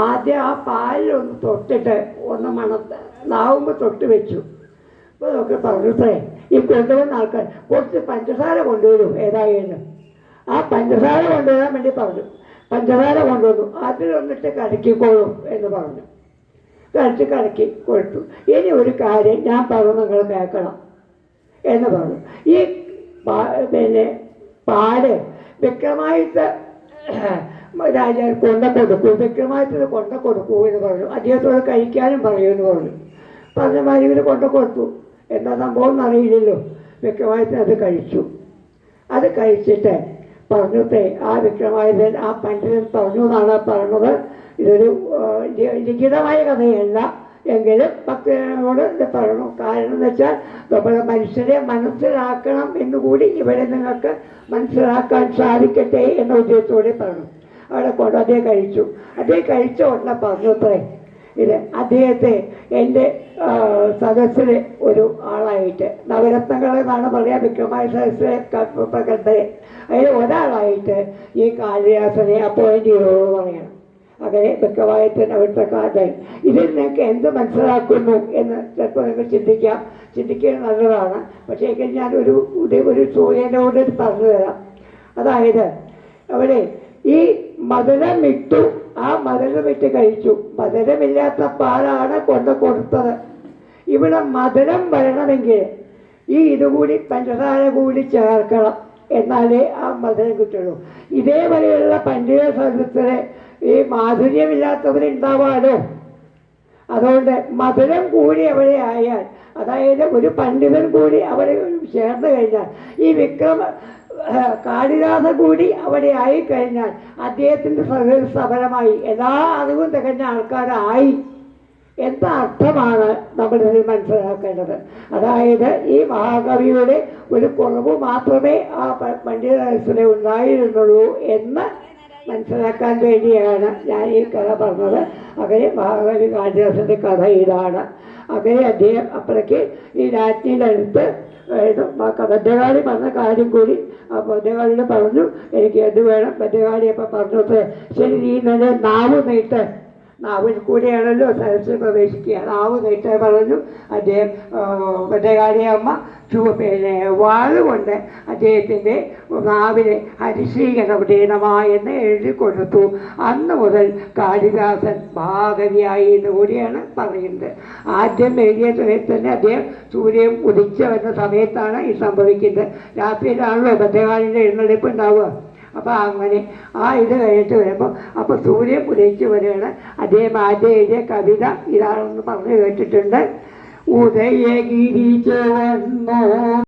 ആദ്യം ആ പാലിലൊന്ന് തൊട്ടിട്ട് ഒന്ന് നാവുമ്പോൾ തൊട്ട് വെച്ചു. അപ്പോൾ നമുക്ക് പറഞ്ഞത്രേ ഈ കൊണ്ടുവന്ന ആൾക്കാർ കുറച്ച് പഞ്ചസാര കൊണ്ടുവരും ഏതായാലും. ആ പഞ്ചസാര കൊണ്ടുവരാൻ വേണ്ടി പറഞ്ഞു. പഞ്ചസാര കൊണ്ടുവന്നു. അതിലൊന്നിട്ട് കലക്കിക്കോളും എന്ന് പറഞ്ഞു. കലക്കി കൊടുത്തു. ഇനി ഒരു കാര്യം ഞാൻ പറഞ്ഞു നിങ്ങൾ കേൾക്കണം എന്ന് പറഞ്ഞു. ഈ പിന്നെ പാല് വിക്രമാദിത്യ രാജാവ് കൊടുക്കൂ, വിക്രമാദിത്യന് കൊടുക്കൂ എന്ന് പറഞ്ഞു. അദ്ദേഹത്തോട് കഴിക്കാനും പറയുമെന്ന് പറഞ്ഞു. പറഞ്ഞ മാതിരി ഇവർ കൊടുത്തു. എന്താ സംഭവം എന്നറിയില്ലല്ലോ. വിക്രമാദിത്യൻ അത് കഴിച്ചു. അത് കഴിച്ചിട്ട് പറഞ്ഞിട്ടേ ആ വിക്രമാദിത്യൻ ആ പണ്ഡിതൻ പറഞ്ഞു എന്നാണ് പറഞ്ഞത്. ഇതൊരു ലിഖിതമായ കഥയല്ല എങ്കിലും ഭക്തനോട് ഇത് പറയണം. കാരണം എന്ന് വെച്ചാൽ നമ്മുടെ മനുഷ്യരെ മനസ്സിലാക്കണം എന്നുകൂടി ഇവിടെ നിങ്ങൾക്ക് മനസ്സിലാക്കാൻ സാധിക്കട്ടെ എന്ന ഉദ്ദേശത്തോടെ പറഞ്ഞു. അവിടെ കൊണ്ട് അദ്ദേഹം കഴിച്ചു. അദ്ദേഹം കഴിച്ച ഉടനെ പറഞ്ഞത്രേ ഇത് അദ്ദേഹത്തെ എൻ്റെ സദസ്സിലെ ഒരു ആളായിട്ട് നവരത്നങ്ങൾ എന്നാണ് പറയാ വിക്രമാദിത്യ സദസ്സിലെ പ്രകടനെ അതിൽ ഒരാളായിട്ട് ഈ കാളിദാസനെ അപ്പോയിൻ്റ് ചെയ്തോളൂ പറയണം. അങ്ങനെ വിക്രമാദിത്യൻ അവിടുത്തെ കാതൽ ഇതിൽ നിങ്ങൾക്ക് എന്ത് മനസ്സിലാക്കുന്നു എന്ന് ചിലപ്പോൾ നിങ്ങൾ ചിന്തിക്കുന്നത് നല്ലതാണ്. പക്ഷേ ഞാൻ ഒരു സൂര്യനോട് പറഞ്ഞു തരാം. അതായത് അവിടെ ഈ മധുരമിട്ടു, ആ മധുരമിട്ട് കഴിച്ചു. മധുരമില്ലാത്ത പാലാണ് കൊടുത്തത്. ഇവിടെ മധുരം വരണമെങ്കിൽ ഈ ഇതുകൂടി പഞ്ചസാര കൂടി ചേർക്കണം, എന്നാലേ ആ മധുരം കിട്ടുള്ളൂ. ഇതേപോലെയുള്ള പണ്ഡിത സദസ്സിലെ ഈ മാധുര്യമില്ലാത്തവരുണ്ടാവാലോ. അതുകൊണ്ട് മധുരം കൂടി അവിടെ ആയാൽ, അതായത് ഒരു പണ്ഡിതൻ കൂടി അവിടെ ചേർന്ന് കഴിഞ്ഞാൽ, ഈ കാളിദാസ കൂടി അവിടെ ആയിക്കഴിഞ്ഞാൽ അദ്ദേഹത്തിൻ്റെ സഫലമായി, എല്ലാ അറിവും തികഞ്ഞ ആൾക്കാരായി എന്ന അർത്ഥമാണ് നമ്മളിതിൽ മനസ്സിലാക്കേണ്ടത്. അതായത് ഈ മഹാകവിയുടെ ഒരു കുറവ് മാത്രമേ ആ പണ്ഡിത സദസ്സിലെ ഉണ്ടായിരുന്നുള്ളൂ എന്ന് മനസ്സിലാക്കാൻ വേണ്ടിയാണ് ഞാൻ ഈ കഥ പറഞ്ഞത്. അങ്ങനെ മഹാകവി കാളിദാസൻ്റെ കഥ ഇതാണ്. അങ്ങനെ അദ്ദേഹം അപ്പോഴേക്ക് ഈ രാജ്ഞിയുടെ അടുത്ത് ഭദ്രകാളി പറഞ്ഞ കാര്യം കൂടി ആ ഭദ്രകാളിയോട് പറഞ്ഞു, എനിക്ക് എന്ത് വേണം. ഭദ്രകാളി അപ്പം പറഞ്ഞത്, ശരി നീ നല്ല നാവ് നീട്ട്. നാവിൽ കൂടെയാണല്ലോ സദസ്സിൽ പ്രവേശിക്കുക. നാവ് നീട്ട് പറഞ്ഞു. അദ്ദേഹം ഭദ്രകാളി അമ്മ പിന്നെ വാളുകൊണ്ട് അദ്ദേഹത്തിൻ്റെ നാവിനെ ഹരിശ്രീകരണ എഴുതി കൊടുത്തു. അന്ന് മുതൽ കാളിദാസൻ മഹാകവിയായി എന്ന് കൂടിയാണ് പറയുന്നത്. ആദ്യം എഴുതിയ സമയത്ത് തന്നെ അദ്ദേഹം സൂര്യൻ ഉദിച്ചു വരുന്ന സമയത്താണ് ഈ സംഭവിക്കുന്നത്. രാത്രിയിലാണല്ലോ ഭദ്രകാളിൻ്റെ എഴുന്നള്ളിപ്പ് ഉണ്ടാവുക. അപ്പോൾ അങ്ങനെ ആ ഇത് കഴിഞ്ഞിട്ട് വരുമ്പോൾ അപ്പോൾ സൂര്യൻ ഉദയിച്ചു വരികയാണ്. അദ്ദേഹം ആദ്യം എഴുതിയ കവിത ഇതാണെന്ന് പറഞ്ഞു കേട്ടിട്ടുണ്ട്. ഉദയഗിരി ചുവന്നോ